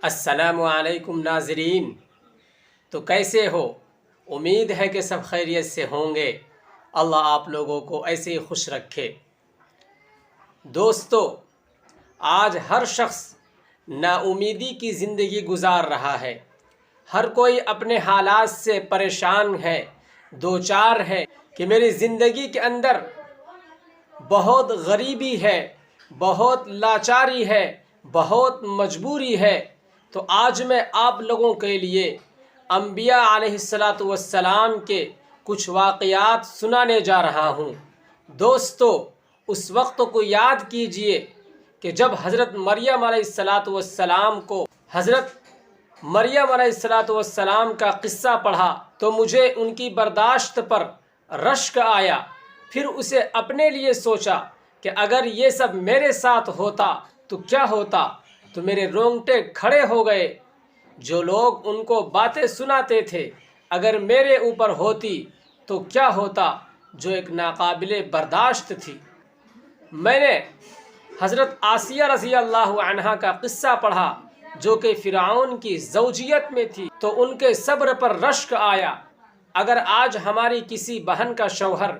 السلام علیکم ناظرین، تو کیسے ہو؟ امید ہے کہ سب خیریت سے ہوں گے۔ اللہ آپ لوگوں کو ایسے ہی خوش رکھے۔ دوستو، آج ہر شخص نا امیدی کی زندگی گزار رہا ہے۔ ہر کوئی اپنے حالات سے پریشان ہے، دوچار ہے کہ میری زندگی کے اندر بہت غریبی ہے، بہت لاچاری ہے، بہت مجبوری ہے۔ تو آج میں آپ لوگوں کے لیے انبیاء علیہ السلام کے کچھ واقعات سنانے جا رہا ہوں۔ دوستو، اس وقت کو یاد کیجئے کہ جب حضرت مریم علیہ السلام کو حضرت مریم علیہ السلام کا قصہ پڑھا تو مجھے ان کی برداشت پر رشک آیا۔ پھر اسے اپنے لیے سوچا کہ اگر یہ سب میرے ساتھ ہوتا تو کیا ہوتا، تو میرے رونگٹے کھڑے ہو گئے۔ جو لوگ ان کو باتیں سناتے تھے اگر میرے اوپر ہوتی تو کیا ہوتا، جو ایک ناقابل برداشت تھی۔ میں نے حضرت آسیہ رضی اللہ عنہا کا قصہ پڑھا جو کہ فرعون کی زوجیت میں تھی، تو ان کے صبر پر رشک آیا۔ اگر آج ہماری کسی بہن کا شوہر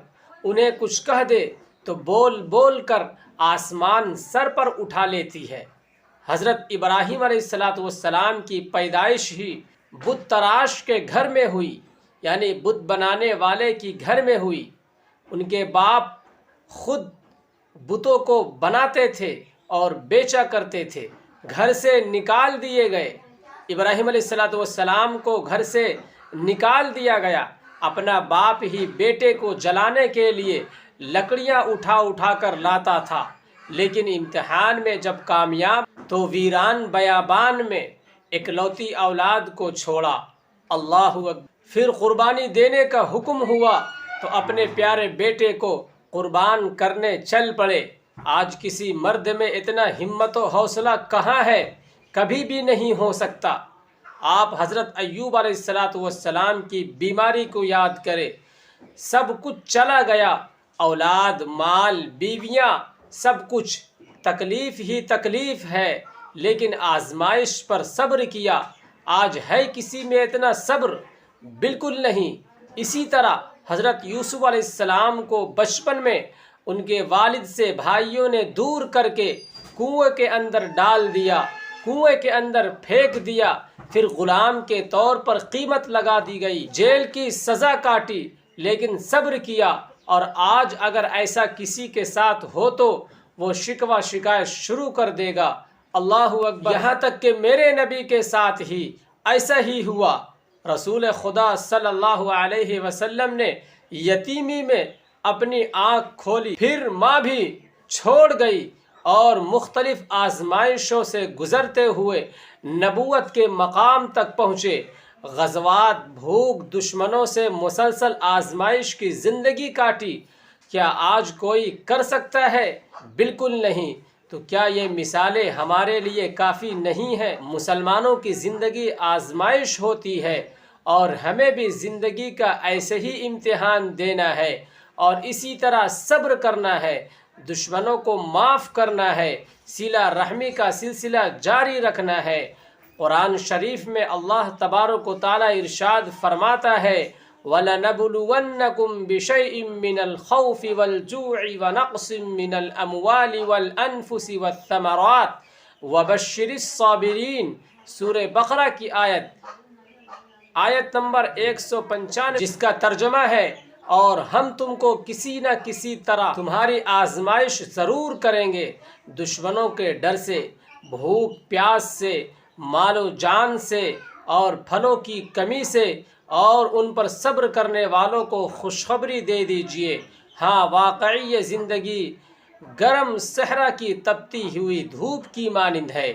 انہیں کچھ کہہ دے تو بول بول کر آسمان سر پر اٹھا لیتی ہے۔ حضرت ابراہیم علیہ السلام کی پیدائش ہی بت تراش کے گھر میں ہوئی، یعنی بت بنانے والے کی گھر میں ہوئی۔ ان کے باپ خود بتوں کو بناتے تھے اور بیچا کرتے تھے، گھر سے نکال دیے گئے۔ ابراہیم علیہ السلام کو گھر سے نکال دیا گیا۔ اپنا باپ ہی بیٹے کو جلانے کے لیے لکڑیاں اٹھا اٹھا کر لاتا تھا، لیکن امتحان میں جب کامیاب تو ویران بیابان میں اکلوتی اولاد کو چھوڑا۔ اللہ اکبر۔ پھر قربانی دینے کا حکم ہوا تو اپنے پیارے بیٹے کو قربان کرنے چل پڑے۔ آج کسی مرد میں اتنا ہمت و حوصلہ کہاں ہے؟ کبھی بھی نہیں ہو سکتا۔ آپ حضرت ایوب علیہ السلام کی بیماری کو یاد کریں۔ سب کچھ چلا گیا، اولاد، مال، بیویاں، سب کچھ، تکلیف ہی تکلیف ہے، لیکن آزمائش پر صبر کیا۔ آج ہے کسی میں اتنا صبر؟ بالکل نہیں۔ اسی طرح حضرت یوسف علیہ السلام کو بچپن میں ان کے والد سے بھائیوں نے دور کر کے کنویں کے اندر ڈال دیا، کنویں کے اندر پھینک دیا، پھر غلام کے طور پر قیمت لگا دی گئی، جیل کی سزا کاٹی، لیکن صبر کیا۔ اور آج اگر ایسا کسی کے ساتھ ہو تو وہ شکوہ شکایت شروع کر دے گا۔ اللہ اکبر۔ یہاں تک کہ میرے نبی کے ساتھ ہی ایسا ہی ہوا۔ رسول خدا صلی اللہ علیہ وسلم نے یتیمی میں اپنی آنکھ کھولی، پھر ماں بھی چھوڑ گئی اور مختلف آزمائشوں سے گزرتے ہوئے نبوت کے مقام تک پہنچے۔ غزوات، بھوک، دشمنوں سے مسلسل آزمائش کی زندگی کاٹی۔ کیا آج کوئی کر سکتا ہے؟ بالکل نہیں۔ تو کیا یہ مثالیں ہمارے لیے کافی نہیں ہیں؟ مسلمانوں کی زندگی آزمائش ہوتی ہے اور ہمیں بھی زندگی کا ایسے ہی امتحان دینا ہے اور اسی طرح صبر کرنا ہے، دشمنوں کو معاف کرنا ہے، صلہ رحمی کا سلسلہ جاری رکھنا ہے۔ قرآن شریف میں اللہ تبارک و تعالی ارشاد فرماتا ہے، وَلَنَبْلُوَنَّكُمْ بِشَيْءٍ مِّنَ الْخَوْفِ وَالْجُوعِ وَنَقْصٍ مِّنَ الْأَمْوَالِ وَالْأَنفُسِ وَالثَّمَرَاتِ وَبَشِّرِ الصَّابِرِينَ۔ سورہ بقرہ کی آیت نمبر 195، جس کا ترجمہ ہے، اور ہم تم کو کسی نہ کسی طرح تمہاری آزمائش ضرور کریں گے، دشمنوں کے ڈر سے، بھوک پیاس سے، مال و جان سے اور پھلوں کی کمی سے، اور ان پر صبر کرنے والوں کو خوشخبری دے دیجئے۔ ہاں، واقعی یہ زندگی گرم صحرا کی تپتی ہوئی دھوپ کی مانند ہے،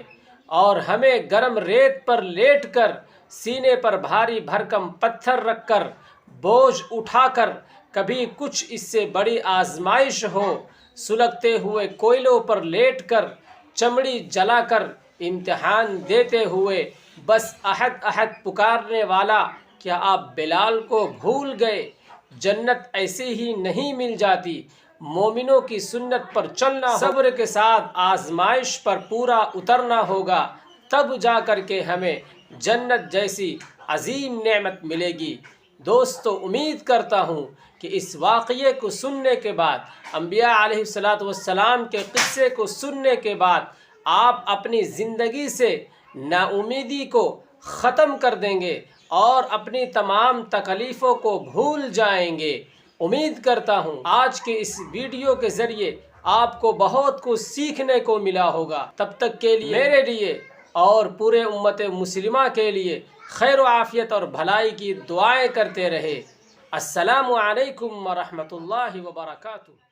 اور ہمیں گرم ریت پر لیٹ کر، سینے پر بھاری بھرکم پتھر رکھ کر، بوجھ اٹھا کر، کبھی کچھ اس سے بڑی آزمائش ہو، سلگتے ہوئے کوئلوں پر لیٹ کر، چمڑی جلا کر امتحان دیتے ہوئے، بس احد احد پکارنے والا، کیا آپ بلال کو بھول گئے؟ جنت ایسے ہی نہیں مل جاتی۔ مومنوں کی سنت پر چلنا، صبر کے ساتھ آزمائش پر پورا اترنا ہوگا، تب جا کر کے ہمیں جنت جیسی عظیم نعمت ملے گی۔ دوستو، امید کرتا ہوں کہ اس واقعے کو سننے کے بعد، انبیاء علیہ السلام کے قصے کو سننے کے بعد آپ اپنی زندگی سے نا امیدی کو ختم کر دیں گے اور اپنی تمام تکلیفوں کو بھول جائیں گے۔ امید کرتا ہوں آج کے اس ویڈیو کے ذریعے آپ کو بہت کچھ سیکھنے کو ملا ہوگا۔ تب تک کے لیے میرے لیے اور پورے امت مسلمہ کے لیے خیر و عافیت اور بھلائی کی دعائیں کرتے رہے۔ السلام علیکم ورحمۃ اللہ وبرکاتہ۔